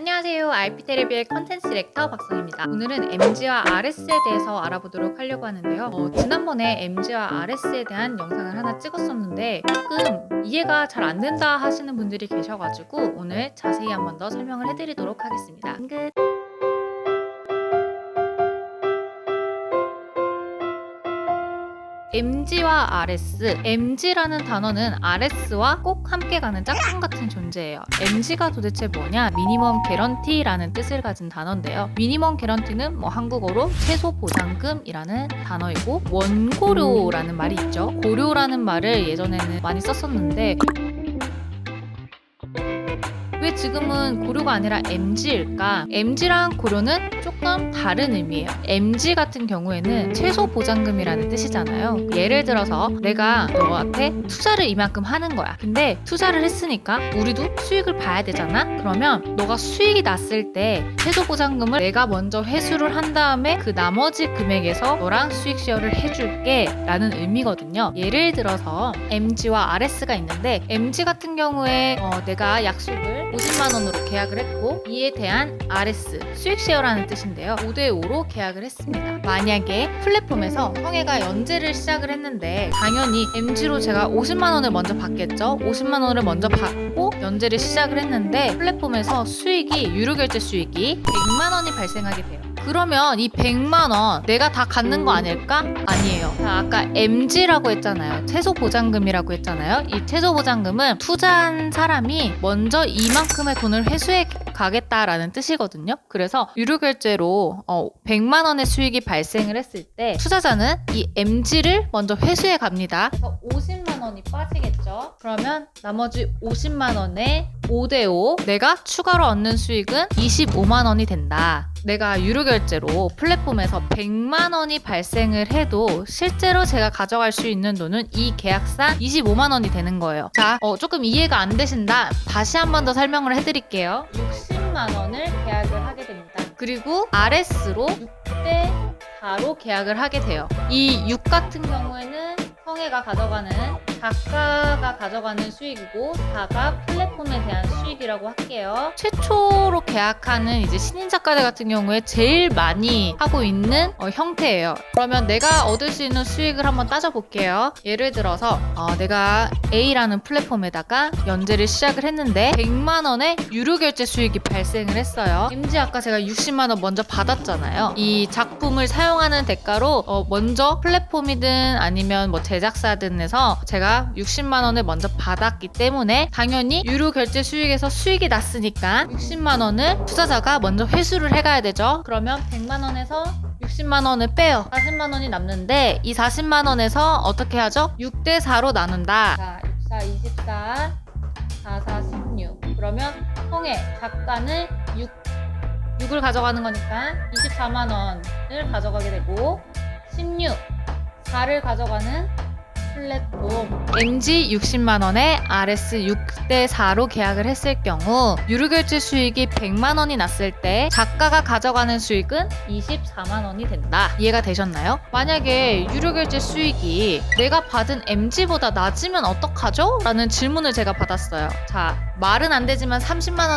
안녕하세요. IP텔레비의 컨텐츠 디렉터 박성입니다. 오늘은 MG와 RS에 대해서 알아보도록 하려고 하는데요. 지난번에 MG와 RS에 대한 영상을 하나 찍었었는데 조금 이해가 잘 안 된다 하시는 분들이 계셔가지고 오늘 자세히 한 번 더 설명을 해드리도록 하겠습니다. 끝! MG와 RS. MG라는 단어는 RS와 꼭 함께 가는 짝꿍 같은 존재예요. MG가 도대체 뭐냐? 미니멈 개런티라는 뜻을 가진 단어인데요. 미니멈 개런티는 한국어로 최소 보장금이라는 단어이고, 원고료라는 말이 있죠. 고료라는 말을 예전에는 많이 썼었는데 왜 지금은 고료가 아니라 MG일까? MG랑 고료는 조금 다른 의미예요. MG 같은 경우에는 최소 보장금이라는 뜻이잖아요. 예를 들어서 내가 너한테 투자를 이만큼 하는 거야. 근데 투자를 했으니까 우리도 수익을 봐야 되잖아? 그러면 너가 수익이 났을 때 최소 보장금을 내가 먼저 회수를 한 다음에 그 나머지 금액에서 너랑 수익 쉐어를 해줄게 라는 의미거든요. 예를 들어서 MG와 RS가 있는데 MG 같은 경우에 내가 약속을 50만 원으로 계약을 했고 이에 대한 RS, 수익 쉐어라는 뜻인데요. 5대5로 계약을 했습니다. 만약에 플랫폼에서 형애가 연재를 시작을 했는데 당연히 MG로 제가 50만 원을 먼저 받겠죠. 50만 원을 먼저 받고 연재를 시작을 했는데 플랫폼에서 수익이 유료결제 수익이 100만 원이 발생하게 돼요. 그러면 이 100만 원 내가 다 갖는 거 아닐까? 아니에요. 아까 MG라고 했잖아요. 최소 보장금이라고 했잖아요. 이 최소 보장금은 투자한 사람이 먼저 이만큼의 돈을 회수해 가겠다라는 뜻이거든요. 그래서 유료결제로 100만 원의 수익이 발생을 했을 때 투자자는 이 MG를 먼저 회수해 갑니다. 그래서 50만 원이 빠지겠죠. 그러면 나머지 50만 원에 5대5 내가 추가로 얻는 수익은 25만 원이 된다. 내가 유료결제로 플랫폼에서 100만 원이 발생을 해도 실제로 제가 가져갈 수 있는 돈은 이 계약상 25만 원이 되는 거예요. 자, 조금 이해가 안 되신다. 다시 한 번 더 설명을 해드릴게요. 60만 원을 계약을 하게 됩니다. 그리고 RS로 6대4로 계약을 하게 돼요. 이 6 같은 경우에는 성애가 가져가는 작가가 가져가는 수익이고 4가 플랫폼에 대한 수익이라고 할게요. 최초로 계약하는 이제 신인 작가들 같은 경우에 제일 많이 하고 있는 형태예요. 그러면 내가 얻을 수 있는 수익을 한번 따져볼게요. 예를 들어서 내가 A라는 플랫폼에다가 연재를 시작을 했는데 100만 원의 유료결제 수익이 발생을 했어요. MG 아까 제가 60만 원 먼저 받았잖아요. 이 작품을 사용하는 대가로 먼저 플랫폼이든 아니면 제작사든에서 제가 60만 원을 먼저 받았기 때문에 당연히 유료 결제 수익에서 수익이 났으니까 60만 원을 투자자가 먼저 회수를 해가야 되죠. 그러면 100만 원에서 60만 원을 빼요. 40만 원이 남는데 이 40만 원에서 어떻게 하죠? 6대4로 나눈다. 자, 64, 24, 44, 16. 그러면 형의 작가는 6을 가져가는 거니까 24만 원을 가져가게 되고 16, 4를 가져가는 플랫폼 MG 60만 원에 RS 6대4로 계약을 했을 경우 유료결제 수익이 100만 원이 났을 때 작가가 가져가는 수익은 24만 원이 된다. 이해가 되셨나요? 만약에 유료결제 수익이 내가 받은 MG보다 낮으면 어떡하죠? 라는 질문을 제가 받았어요. 자, 말은 안 되지만 30만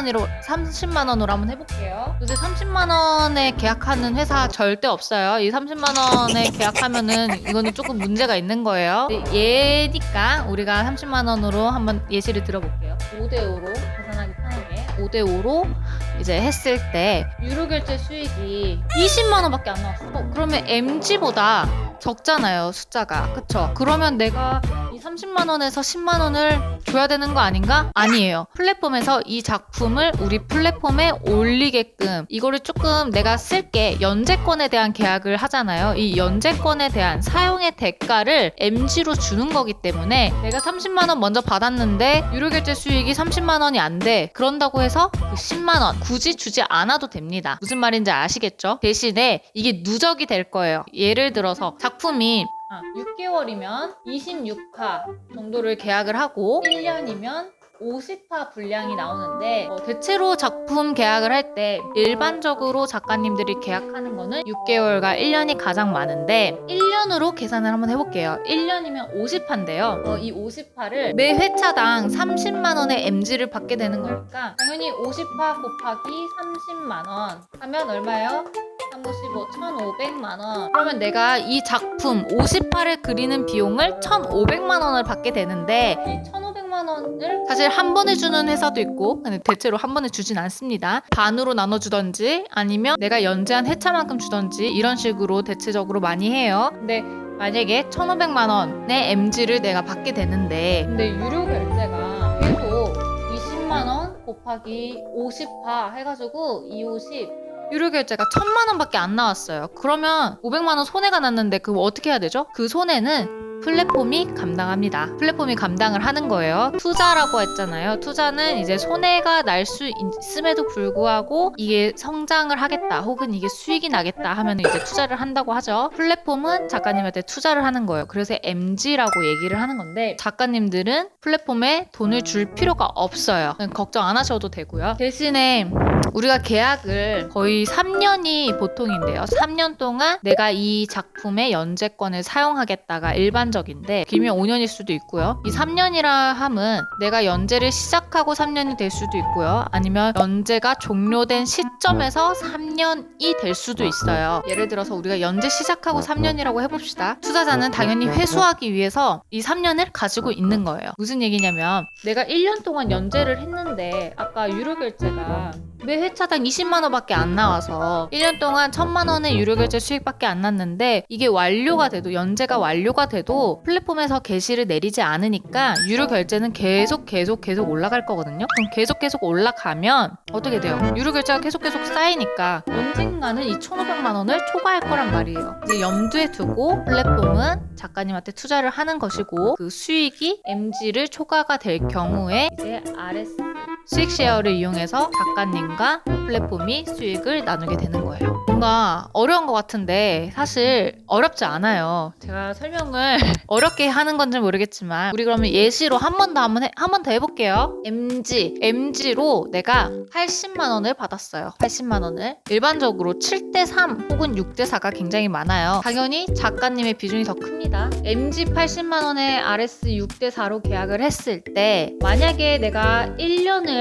원으로 한번 해볼게요. 요새 30만 원에 계약하는 회사 절대 없어요. 이 30만 원에 계약하면은 이거는 조금 문제가 있는 거예요. 예니까 우리가 30만 원으로 한번 예시를 들어볼게요. 5대5로 계산하기 편하게 5대5로 이제 했을 때 유료결제 수익이 20만 원밖에 안 나왔어. 그러면 MG보다 적잖아요, 숫자가. 그쵸? 그러면 내가 이 30만 원에서 10만 원을 줘야 되는 거 아닌가? 아니에요. 플랫폼에서 이 작품을 우리 플랫폼에 올리게끔 이거를 조금 내가 쓸게 연재권에 대한 계약을 하잖아요. 이 연재권에 대한 사용의 대가를 MG로 주는 거기 때문에 내가 30만 원 먼저 받았는데 유료결제 수익이 30만 원이 안 돼. 그런다고 해서 그 10만 원 굳이 주지 않아도 됩니다. 무슨 말인지 아시겠죠? 대신에 이게 누적이 될 거예요. 예를 들어서 작품이 6개월이면 26화 정도를 계약을 하고 1년이면 50화 분량이 나오는데 대체로 작품 계약을 할 때 일반적으로 작가님들이 계약하는 거는 6개월과 1년이 가장 많은데 1년으로 계산을 한번 해볼게요. 1년이면 50화인데요. 이 50화를 매 회차당 30만 원의 MG를 받게 되는 거니까 당연히 50화 곱하기 30만 원 하면 얼마예요? 355, 1,500만 원. 그러면 내가 이 작품 50화를 그리는 비용을 1,500만 원을 받게 되는데 이 1,500만 원을 사실 한 번에 주는 회사도 있고 근데 대체로 한 번에 주진 않습니다. 반으로 나눠주던지 아니면 내가 연재한 회차만큼 주던지 이런 식으로 대체적으로 많이 해요. 근데 만약에 1,500만 원의 MG를 내가 받게 되는데 근데 유료 결제가 계속 20만 원 곱하기 50화 해가지고 250 유료 결제가 1,000만 원밖에 안 나왔어요. 그러면 500만 원 손해가 났는데 그거 어떻게 해야 되죠? 그 손해는 플랫폼이 감당합니다. 플랫폼이 감당을 하는 거예요. 투자라고 했잖아요. 투자는 이제 손해가 날 수 있음에도 불구하고 이게 성장을 하겠다 혹은 이게 수익이 나겠다 하면 이제 투자를 한다고 하죠. 플랫폼은 작가님한테 투자를 하는 거예요. 그래서 MG라고 얘기를 하는 건데 작가님들은 플랫폼에 돈을 줄 필요가 없어요. 걱정 안 하셔도 되고요. 대신에 우리가 계약을 거의 3년이 보통인데요. 3년 동안 내가 이 작품의 연재권을 사용하겠다가 일반적인데 길면 5년일 수도 있고요. 이 3년이라 함은 내가 연재를 시작하고 3년이 될 수도 있고요. 아니면 연재가 종료된 시점에서 3년이 될 수도 있어요. 예를 들어서 우리가 연재 시작하고 3년이라고 해봅시다. 투자자는 당연히 회수하기 위해서 이 3년을 가지고 있는 거예요. 무슨 얘기냐면 내가 1년 동안 연재를 했는데 아까 유료 결제가 매 회차당 20만 원밖에 안 나와서 1년 동안 1,000만 원의 유료 결제 수익밖에 안 났는데 이게 완료가 돼도 연재가 완료가 돼도 플랫폼에서 게시를 내리지 않으니까 유료 결제는 계속 올라갈 거거든요. 그럼 계속 올라가면 어떻게 돼요? 유료 결제가 계속 쌓이니까 언젠가는 이 1,500만 원을 초과할 거란 말이에요. 이제 염두에 두고 플랫폼은 작가님한테 투자를 하는 것이고 그 수익이 MG를 초과가 될 경우에 이제 RS 수익 쉐어를 이용해서 작가님과 플랫폼이 수익을 나누게 되는 거예요. 뭔가 어려운 것 같은데 사실 어렵지 않아요. 제가 설명을 어렵게 하는 건지 모르겠지만 우리 그러면 예시로 한 번 더 해볼게요. MG로 내가 80만 원을 받았어요. 80만 원을 일반적으로 7대3 혹은 6대4가 굉장히 많아요. 당연히 작가님의 비중이 더 큽니다. MG 80만 원에 RS 6대4로 계약을 했을 때 만약에 내가 1년을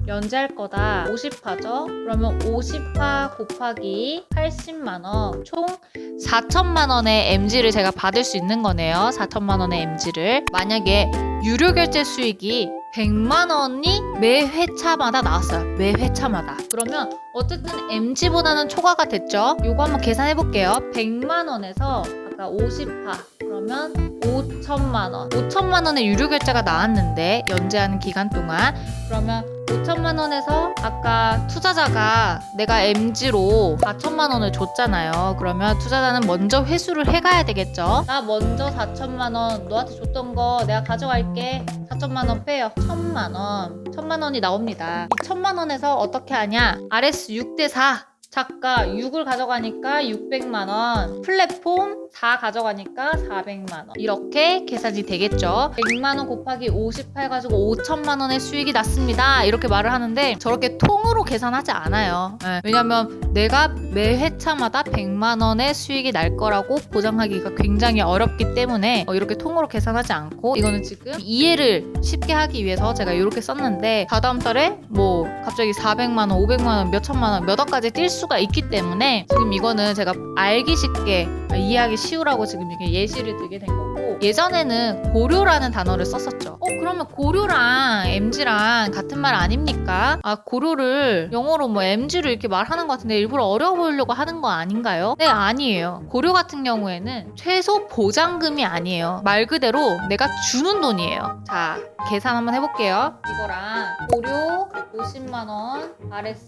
연재할 거다 50화죠. 그러면 50화 곱하기 80만 원 총 4천만 원의 MG를 제가 받을 수 있는 거네요. 4천만 원의 MG를 만약에 유료 결제 수익이 100만 원이 매 회차마다 나왔어요. 매 회차마다. 그러면 어쨌든 MG보다는 초과가 됐죠. 요거 한번 계산해 볼게요. 100만 원에서 아까 50화 그러면 5천만 원. 5천만 원의 유료 결제가 나왔는데 연재하는 기간 동안 그러면 5천만 원에서 아까 투자자가 내가 MG로 4천만 원을 줬잖아요. 그러면 투자자는 먼저 회수를 해가야 되겠죠. 나 먼저 4천만 원 너한테 줬던 거 내가 가져갈게. 4천만 원 빼요. 1,000만 원. 1,000만 원이 나옵니다. 이 1,000만 원에서 어떻게 하냐? RS 6대4. 작가 6을 가져가니까 600만 원, 플랫폼 4 가져가니까 400만 원 이렇게 계산이 되겠죠. 100만 원 곱하기 50 해가지고 5천만 원의 수익이 났습니다. 이렇게 말을 하는데 저렇게 통으로 계산하지 않아요. 네. 왜냐면 내가 매 회차마다 100만 원의 수익이 날 거라고 보장하기가 굉장히 어렵기 때문에 이렇게 통으로 계산하지 않고 이거는 지금 이해를 쉽게 하기 위해서 제가 이렇게 썼는데 다다음 달에 뭐 갑자기 400만 원, 500만 원, 몇천만 원, 몇 억까지 뛸 수가 있기 때문에 지금 이거는 제가 알기 쉽게 이해하기 쉬우라고 지금 이렇게 예시를 들게 된 거고 예전에는 고료라는 단어를 썼었죠. 그러면 고료랑 MG랑 같은 말 아닙니까? 고료를 영어로 뭐 MG로 이렇게 말하는 것 같은데 일부러 어려워 보이려고 하는 거 아닌가요? 네, 아니에요. 고료 같은 경우에는 최소 보장금이 아니에요. 말 그대로 내가 주는 돈이에요. 자, 계산 한번 해볼게요. 이거랑 고료 50만 원, RS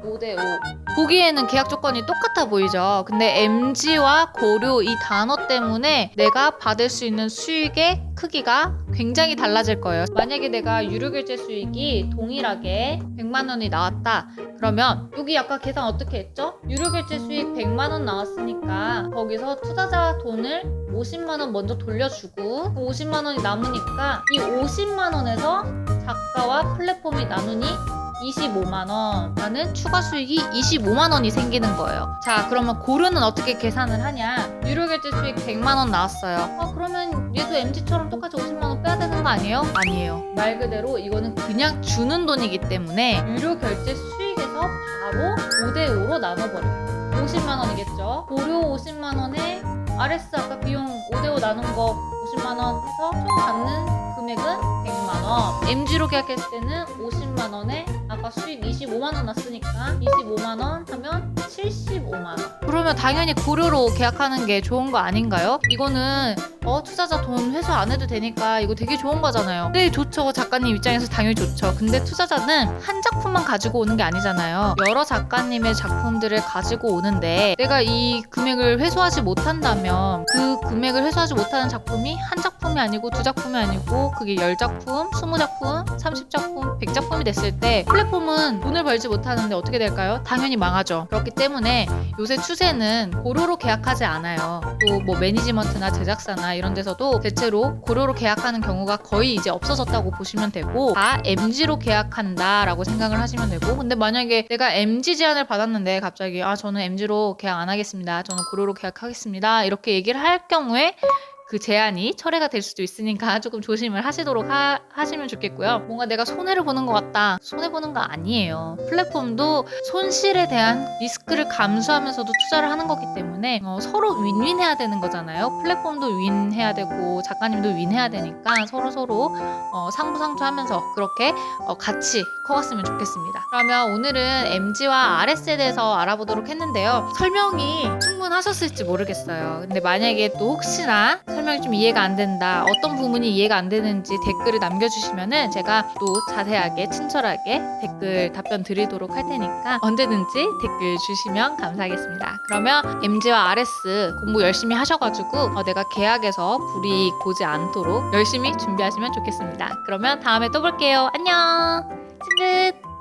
5대5 보기에는 계약 조건이 똑같아 보이죠. 근데 MG와 고료 이 단어 때문에 내가 받을 수 있는 수익의 크기가 굉장히 달라질 거예요. 만약에 내가 유료 결제 수익이 동일하게 100만 원이 나왔다. 그러면 여기 아까 계산 어떻게 했죠? 유료 결제 수익 100만 원 나왔으니까 거기서 투자자 돈을 50만 원 먼저 돌려주고 50만 원이 남으니까 이 50만 원에서 작가와 플랫폼이 나누니 25만 원 라는 추가 수익이 25만 원이 생기는 거예요. 자, 그러면 고르는 어떻게 계산을 하냐? 유료 결제 수익 100만 원 나왔어요. 그러면 얘도 MG처럼 똑같이 50만 원 빼야 되는 거 아니에요? 아니에요. 말 그대로 이거는 그냥 주는 돈이기 때문에 유료 결제 수익에서 바로 5대5로 나눠버려요. 50만 원이겠죠? 고려 50만 원에 RS 아까 비용 5대5 나눈 거 50만 원 해서 총 받는 금액은 100만 원. MG로 계약했을 때는 50만 원에 아까 수익 25만 원 났으니까 25만 원 하면 75만 원. 그러면 당연히 고려로 계약하는 게 좋은 거 아닌가요? 이거는 투자자 돈 회수 안 해도 되니까 이거 되게 좋은 거잖아요. 네, 좋죠. 작가님 입장에서 당연히 좋죠. 근데 투자자는 한 작품만 가지고 오는 게 아니잖아요. 여러 작가님의 작품들을 가지고 오는데 내가 이 금액을 회수하지 못한다면 그 금액을 회수하지 못하는 작품이 한 작품이 아니고 두 작품이 아니고 그게 10작품, 20작품, 30작품, 100작품이 됐을 때 플랫폼은 돈을 벌지 못하는데 어떻게 될까요? 당연히 망하죠. 그렇기 때문에 요새 추세는 고료로 계약하지 않아요. 또 뭐 매니지먼트나 제작사나 이런 데서도 대체로 고료로 계약하는 경우가 거의 이제 없어졌다고 보시면 되고 다 MG로 계약한다라고 생각을 하시면 되고 근데 만약에 내가 MG 제안을 받았는데 갑자기 저는 MG로 계약 안 하겠습니다. 저는 고료로 계약하겠습니다. 이렇게 얘기를 할 경우에 그 제안이 철회가 될 수도 있으니까 조금 조심을 하시도록 하시면 좋겠고요. 뭔가 내가 손해를 보는 것 같다. 손해보는 거 아니에요. 플랫폼도 손실에 대한 리스크를 감수하면서도 투자를 하는 거기 때문에 서로 윈윈해야 되는 거잖아요. 플랫폼도 윈해야 되고 작가님도 윈해야 되니까 서로 상부상조하면서 그렇게 같이 커갔으면 좋겠습니다. 그러면 오늘은 MG와 RS에 대해서 알아보도록 했는데요. 설명이 충분하셨을지 모르겠어요. 근데 만약에 또 혹시나 설명이 좀 이해가 안 된다, 어떤 부분이 이해가 안 되는지 댓글을 남겨주시면은 제가 또 자세하게 친절하게 댓글 답변 드리도록 할 테니까 언제든지 댓글 주시면 감사하겠습니다. 그러면 MG와 RS 공부 열심히 하셔가지고 내가 계약에서 불이익 보지 않도록 열심히 준비하시면 좋겠습니다. 그러면 다음에 또 볼게요. 안녕. 찡긋.